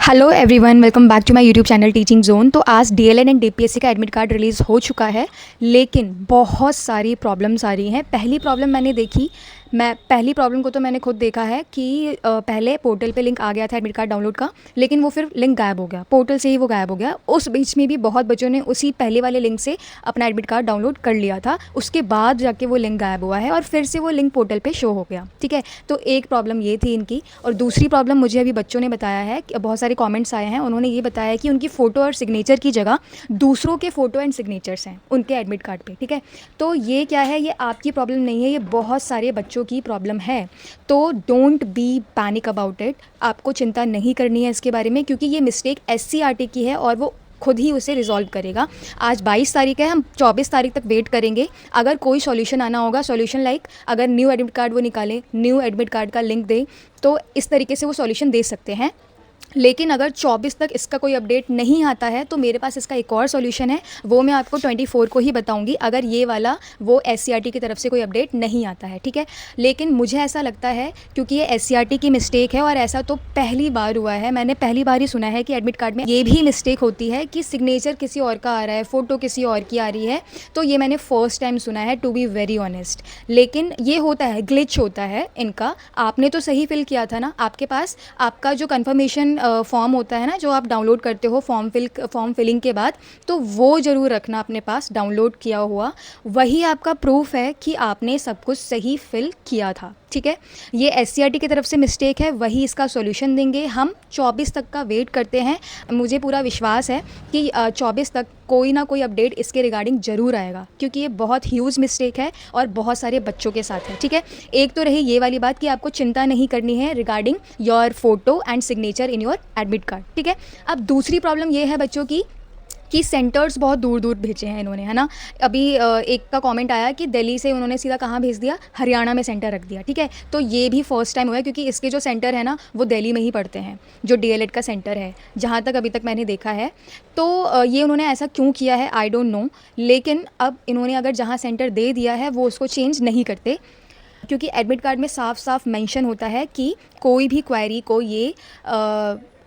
Hello everyone, welcome back to my YouTube channel teaching zone. तो आज DElEd and DPSC का admit card release हो चुका है, लेकिन बहुत सारी प्रॉब्लम्स आ रही हैं। पहली प्रॉब्लम मैंने देखी, पहली प्रॉब्लम को तो मैंने खुद देखा है कि पहले पोर्टल पे लिंक आ गया था एडमिट कार्ड डाउनलोड का, लेकिन वो फिर लिंक गायब हो गया, पोर्टल से ही वो गायब हो गया। उस बीच में भी बहुत बच्चों ने उसी पहले वाले लिंक से अपना एडमिट कार्ड डाउनलोड कर लिया था, उसके बाद जाके वो लिंक गायब हुआ है और फिर से वो लिंक पोर्टल पे शो हो गया। ठीक है, तो एक प्रॉब्लम ये थी इनकी। और दूसरी प्रॉब्लम मुझे अभी बच्चों ने बताया है कि बहुत सारे कमेंट्स आए हैं, उन्होंने ये बताया कि उनकी फ़ोटो और सिग्नेचर की जगह दूसरों के फ़ोटो एंड सिग्नेचर्स हैं उनके एडमिट कार्ड पे। ठीक है, तो ये क्या है, ये आपकी प्रॉब्लम नहीं है, ये बहुत सारे बच्चों की प्रॉब्लम है। तो don't be panic about it, आपको चिंता नहीं करनी है इसके बारे में, क्योंकि ये मिस्टेक एससीईआरटी की है और वो खुद ही उसे रिजॉल्व करेगा। आज 22 तारीख है, हम 24 तारीख तक वेट करेंगे। अगर कोई सॉल्यूशन आना होगा, सॉल्यूशन लाइक अगर न्यू एडमिट कार्ड वो निकालें, न्यू एडमिट कार्ड का लिंक दें, तो इस तरीके से वो सॉल्यूशन दे सकते हैं। लेकिन अगर 24 तक इसका कोई अपडेट नहीं आता है तो मेरे पास इसका एक और सॉल्यूशन है, वो मैं आपको 24 को ही बताऊंगी, अगर ये वाला वो एससीईआरटी की तरफ से कोई अपडेट नहीं आता है। ठीक है, लेकिन मुझे ऐसा लगता है क्योंकि ये एससीईआरटी की मिस्टेक है और ऐसा तो पहली बार हुआ है, मैंने पहली बार ही सुना है कि एडमिट कार्ड में ये भी मिस्टेक होती है कि सिग्नेचर किसी और का आ रहा है, फ़ोटो किसी और की आ रही है। तो ये मैंने फर्स्ट टाइम सुना है, टू बी वेरी ऑनेस्ट। लेकिन ये होता है, ग्लिच होता है इनका। आपने तो सही फिल किया था ना, आपके पास आपका जो कन्फर्मेशन फॉर्म होता है ना, जो आप डाउनलोड करते हो फॉर्म फिलिंग के बाद, तो वो ज़रूर रखना अपने पास, डाउनलोड किया हुआ। वही आपका प्रूफ है कि आपने सब कुछ सही फिल किया था। ठीक है, ये एससीईआरटी की तरफ से मिस्टेक है, वही इसका सॉल्यूशन देंगे। हम 24 तक का वेट करते हैं, मुझे पूरा विश्वास है कि 24 तक कोई ना कोई अपडेट इसके रिगार्डिंग ज़रूर आएगा, क्योंकि ये बहुत ह्यूज मिस्टेक है और बहुत सारे बच्चों के साथ है। ठीक है, एक तो रही ये वाली बात कि आपको चिंता नहीं करनी है regarding your photo and signature in your admit card. ठीक है, अब दूसरी प्रॉब्लम ये है बच्चों की कि सेंटर्स बहुत दूर दूर भेजे हैं इन्होंने, है ना। अभी एक का कमेंट आया कि दिल्ली से उन्होंने सीधा कहाँ भेज दिया, हरियाणा में सेंटर रख दिया। ठीक है, तो ये भी फर्स्ट टाइम हुआ है, क्योंकि इसके जो सेंटर है ना वो दिल्ली में ही पड़ते हैं, जो डीएलएड का सेंटर है, जहाँ तक अभी तक मैंने देखा है। तो ये उन्होंने ऐसा क्यों किया है आई डोंट नो, लेकिन अब इन्होंने अगर जहाँ सेंटर दे दिया है वो उसको चेंज नहीं करते, क्योंकि एडमिट कार्ड में साफ साफ मेंशन होता है कि कोई भी क्वेरी को ये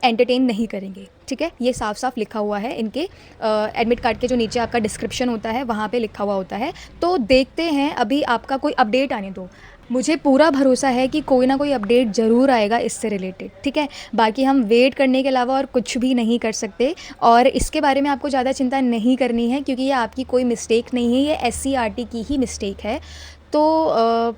एंटरटेन नहीं करेंगे। ठीक है, ये साफ साफ लिखा हुआ है इनके एडमिट कार्ड के जो नीचे आपका डिस्क्रिप्शन होता है वहाँ पे लिखा हुआ होता है। तो देखते हैं, अभी आपका कोई अपडेट आने दो, मुझे पूरा भरोसा है कि कोई ना कोई अपडेट ज़रूर आएगा इससे रिलेटेड। ठीक है, बाकी हम वेट करने के अलावा और कुछ भी नहीं कर सकते, और इसके बारे में आपको ज़्यादा चिंता नहीं करनी है, क्योंकि ये आपकी कोई मिस्टेक नहीं है, ये एससीईआरटी की ही मिस्टेक है। तो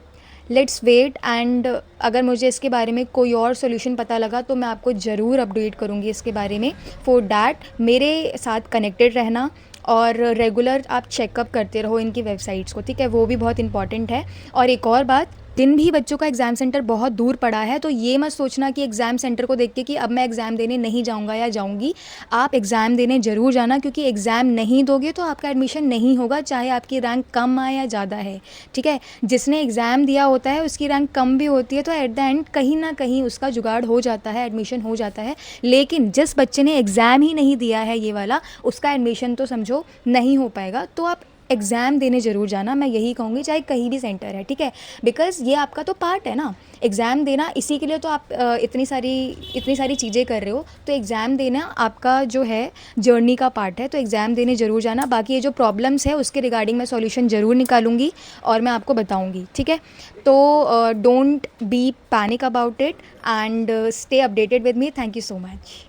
लेट्स वेट, एंड अगर मुझे इसके बारे में कोई और सोल्यूशन पता लगा तो मैं आपको ज़रूर अपडेट करूँगी इसके बारे में। फॉर डैट मेरे साथ कनेक्टेड रहना और रेगुलर आप चेकअप करते रहो इनकी वेबसाइट्स को। ठीक है, वो भी बहुत इंपॉर्टेंट है। और एक और बात, दिन भी बच्चों का एग्ज़ाम सेंटर बहुत दूर पड़ा है, तो ये मत सोचना कि एग्ज़ाम सेंटर को देख के कि अब मैं एग्ज़ाम देने नहीं जाऊंगा या जाऊंगी। आप एग्ज़ाम देने ज़रूर जाना, क्योंकि एग्ज़ाम नहीं दोगे तो आपका एडमिशन नहीं होगा, चाहे आपकी रैंक कम आए या ज़्यादा है। ठीक है, जिसने एग्ज़ाम दिया होता है उसकी रैंक कम भी होती है, तो एट द एंड कहीं ना कहीं उसका जुगाड़ हो जाता है, एडमिशन हो जाता है। लेकिन जिस बच्चे ने एग्ज़ाम ही नहीं दिया है ये वाला, उसका एडमिशन तो समझो नहीं हो पाएगा। तो आप एग्ज़ाम देने ज़रूर जाना, मैं यही कहूँगी, चाहे कहीं भी सेंटर है। ठीक है, बिकॉज़ ये आपका तो पार्ट है ना, एग्ज़ाम देना, इसी के लिए तो आप इतनी सारी चीज़ें कर रहे हो। तो एग्ज़ाम देना आपका जो है जर्नी का पार्ट है, तो एग्ज़ाम देने ज़रूर जाना। बाकी ये जो प्रॉब्लम्स है उसके रिगार्डिंग मैं सॉल्यूशन ज़रूर निकालूंगी और मैं आपको बताऊंगी। ठीक है, तो don't be panic about it and stay updated with me. Thank you so much.